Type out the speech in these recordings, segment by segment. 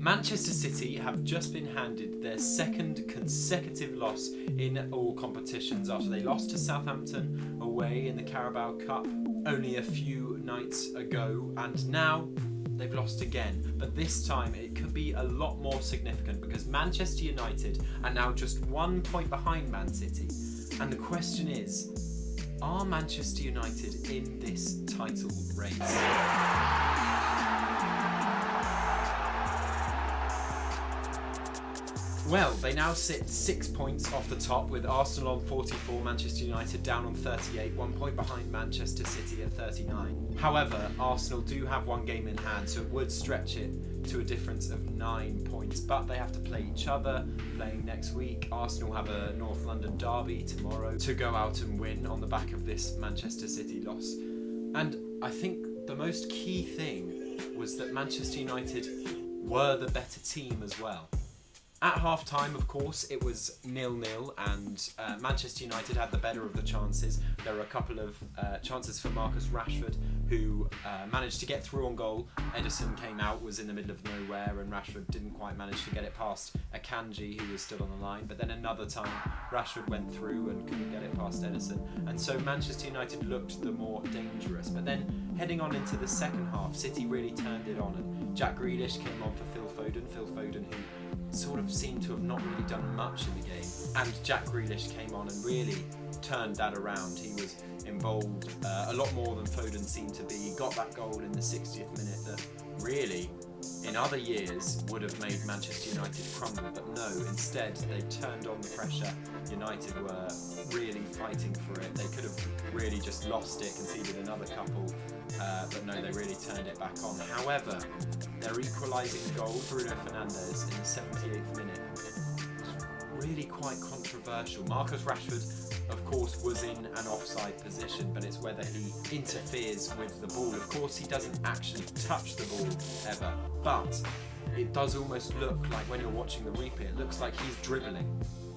Manchester City have just been handed their second consecutive loss in all competitions after they lost to Southampton away in the Carabao Cup only a few nights ago, and now they've lost again. But this time it could be a lot more significant because Manchester United are now just 1 point behind Man City. And the question is, are Manchester United in this title race? Well, they now sit 6 points off the top with Arsenal on 44, Manchester United down on 38, 1 point behind Manchester City at 39. However, Arsenal do have one game in hand, so it would stretch it to a difference of 9 points, but they have to play each other, playing next week. Arsenal have a North London derby tomorrow to go out and win on the back of this Manchester City loss. And I think the most key thing was that Manchester United were the better team as well. At half-time, of course, it was 0-0 and Manchester United had the better of the chances. There were a couple of chances for Marcus Rashford, who managed to get through on goal. Ederson came out, was in the middle of nowhere, and Rashford didn't quite manage to get it past Akanji, who was still on the line. But then another time, Rashford went through and couldn't get it past Ederson. And so Manchester United looked the more dangerous. But then, heading on into the second half, City really turned it on, and Jack Grealish came on for Phil Foden, who sort of seemed to have not really done much in the game, and Jack Grealish came on and really turned that around. He was involved a lot more than Foden seemed to be. He got that goal in the 60th minute that really, in other years, would have made Manchester United crumble, but no, instead they turned on the pressure. United were really fighting for it. They could have really just lost it, conceded another couple, but no, they really turned it back on. However, their equalising goal, Bruno Fernandes, in the 78th minute, was really quite controversial. Marcus Rashford, of course, was in an offside position, but it's whether he interferes with the ball. Of course, he doesn't actually touch the ball ever, but it does almost look like, when you're watching the replay, it looks like he's dribbling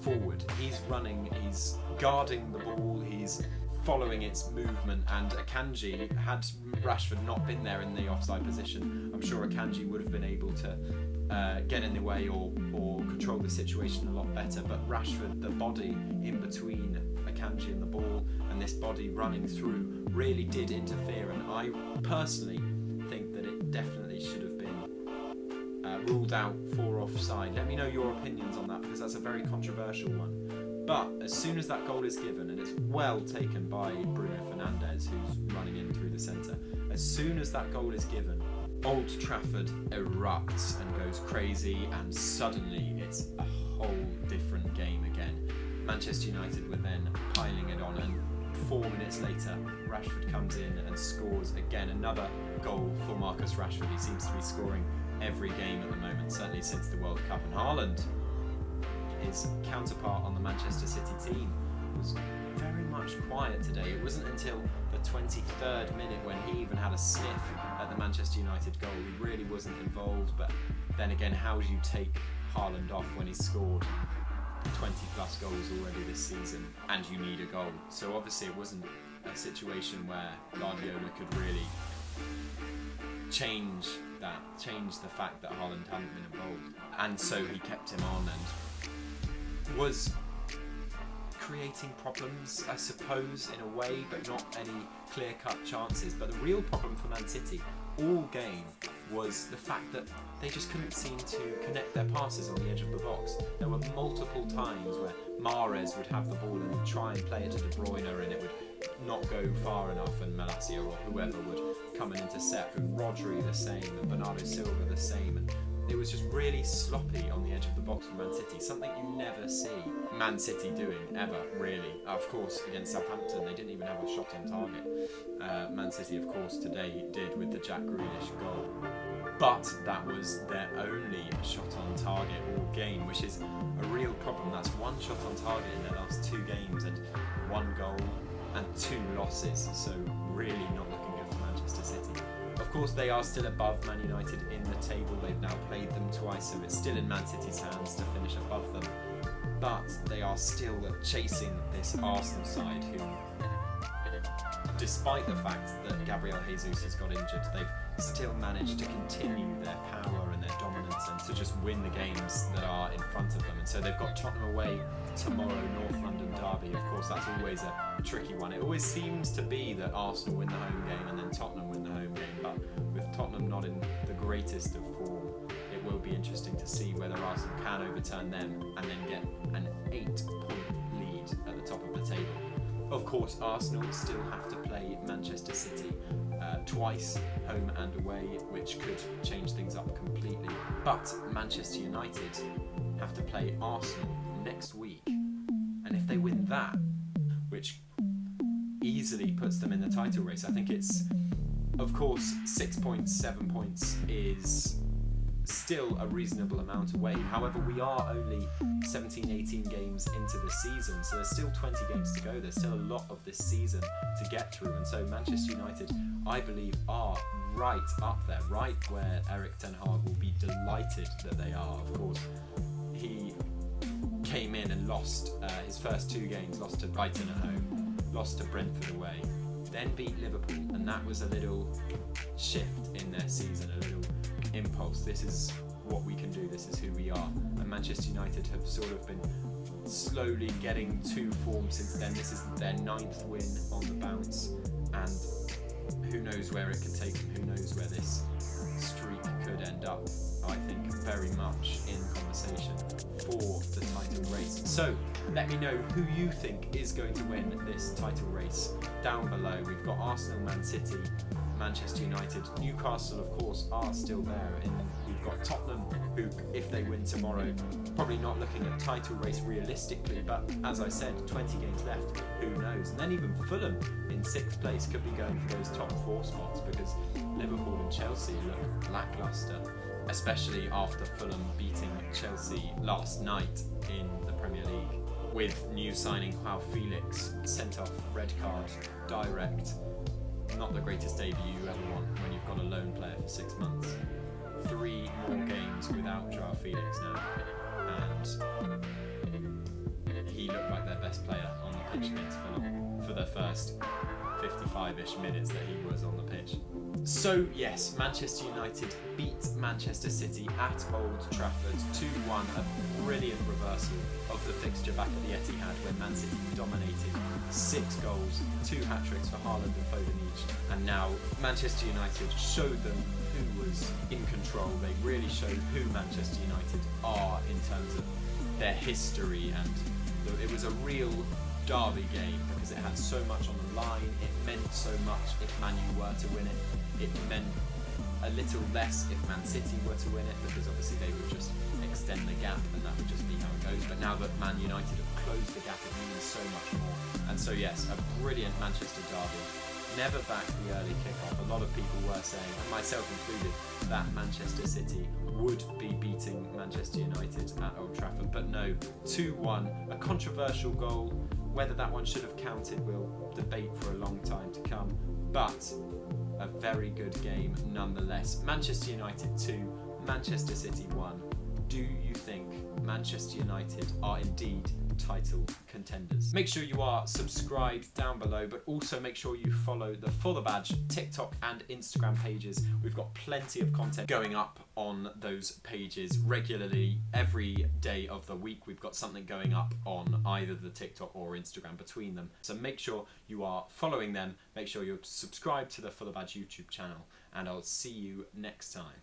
forward. He's running, he's guarding the ball, he's following its movement, and Akanji, had Rashford not been there in the offside position, I'm sure Akanji would have been able to get in the way or control the situation a lot better. But Rashford, the body in between Akanji and the ball, and this body running through, really did interfere, and I personally think that it definitely should have been ruled out for offside. Let me know your opinions on that, because that's a very controversial one. But as soon as that goal is given, and it's well taken by Bruno Fernandes, who's running in through the centre, as soon as that goal is given, Old Trafford erupts and goes crazy, and suddenly it's a whole different game again. Manchester United were then piling it on, and 4 minutes later, Rashford comes in and scores again. Another goal for Marcus Rashford. He seems to be scoring every game at the moment, certainly since the World Cup. And Haaland, his counterpart on the Manchester City team, was very much quiet today. It wasn't until the 23rd minute, when he even had a sniff at the Manchester United goal, he really wasn't involved. But then again, how do you take Haaland off when he's scored 20 plus goals already this season and you need a goal? So obviously it wasn't a situation where Guardiola could really change the fact that Haaland hadn't been involved, and so he kept him on and was creating problems, I suppose, in a way, but not any clear-cut chances. But the real problem for Man City all game was the fact that they just couldn't seem to connect their passes on the edge of the box. There were multiple times where Mahrez would have the ball and try and play it to De Bruyne, and it would not go far enough, and Malacia or whoever would come and intercept, and Rodri the same, and Bernardo Silva the same, and it was just really sloppy on the edge of the box for Man City, something you never see Man City doing, ever, really. Of course, against Southampton, they didn't even have a shot on target. Man City, of course, today did with the Jack Grealish goal. But that was their only shot on target all game, which is a real problem. That's one shot on target in their last 2 games, and 1 goal and 2 losses. So really not looking good for Manchester City. Of course, they are still above Man United in the table. They've now played them twice, so it's still in Man City's hands to finish above them. But they are still chasing this Arsenal side, who, despite the fact that Gabriel Jesus has got injured, they've still managed to continue their power and their dominance, and to just win the games that are in front of them. And so they've got Tottenham away tomorrow, North London derby. Of course, that's always a tricky one. It always seems to be that Arsenal win the home game and then Tottenham win the home game, but with Tottenham not in the greatest of form, it will be interesting to see whether Arsenal can overturn them and then get an 8-point lead at the top of the table. Of course, Arsenal still have to play Manchester City twice, home and away, which could change things up completely. But Manchester United have to play Arsenal next week, and if they win that, which easily puts them in the title race, I think it's, of course, 6 points, 7 points is still a reasonable amount away. However, we are only 17, 18 games into the season, so there's still 20 games to go. There's still a lot of this season to get through, and so Manchester United, I believe, are right up there, right where Erik ten Hag will be delighted that they are. Of course, he came in and lost his first 2 games, lost to Brighton at home, lost to Brentford away, then beat Liverpool, and that was a little shift in their season, a little impulse. This is what we can do, this is who we are. And Manchester United have sort of been slowly getting to form since then. This is their 9th win on the bounce, and who knows where it could take them, who knows where this streak could end up. I think very much in conversation for the title race. So let me know who you think is going to win this title race down below. We've got Arsenal, Man City, Manchester United, Newcastle of course are still there, and we've got Tottenham, who if they win tomorrow, probably not looking at title race realistically, but as I said, 20 games left, who knows. And then even Fulham in 6th place could be going for those top 4 spots, because Liverpool and Chelsea look lacklustre, especially after Fulham beating Chelsea last night in the Premier League, with new signing Joao Felix sent off red card direct. Not the greatest debut you ever want when you've got a lone player for 6 months. 3 more games without Joao Felix now, and he looked like their best player on the pitch against Fulham for the first 55-ish minutes that he was on the pitch. So yes, Manchester United beat Manchester City at Old Trafford 2-1, a brilliant reversal of the fixture back at the Etihad, where Man City dominated 6 goals, 2 hat-tricks for Haaland and Foden each, and now Manchester United showed them who was in control. They really showed who Manchester United are in terms of their history, and it was a real derby game because it had so much on the line. It meant so much if Man U were to win it. It meant a little less if Man City were to win it, because obviously they would just extend the gap and that would just be how it goes. But now that Man United have closed the gap, it means so much more. And so yes, a brilliant Manchester derby. Never back the early kick-off. A lot of people were saying, and myself included, that Manchester City would be beating Manchester United at Old Trafford. But no, 2-1, a controversial goal. Whether that one should have counted, we'll debate for a long time to come. But a very good game nonetheless. Manchester United 2, Manchester City 1. Do you think Manchester United are indeed title contenders? Make sure you are subscribed down below, but also make sure you follow the For The Badge TikTok and Instagram pages. We've got plenty of content going up on those pages regularly. Every day of the week we've got something going up on either the TikTok or Instagram between them. So make sure you are following them, make sure you're subscribed to the For The Badge YouTube channel, and I'll see you next time.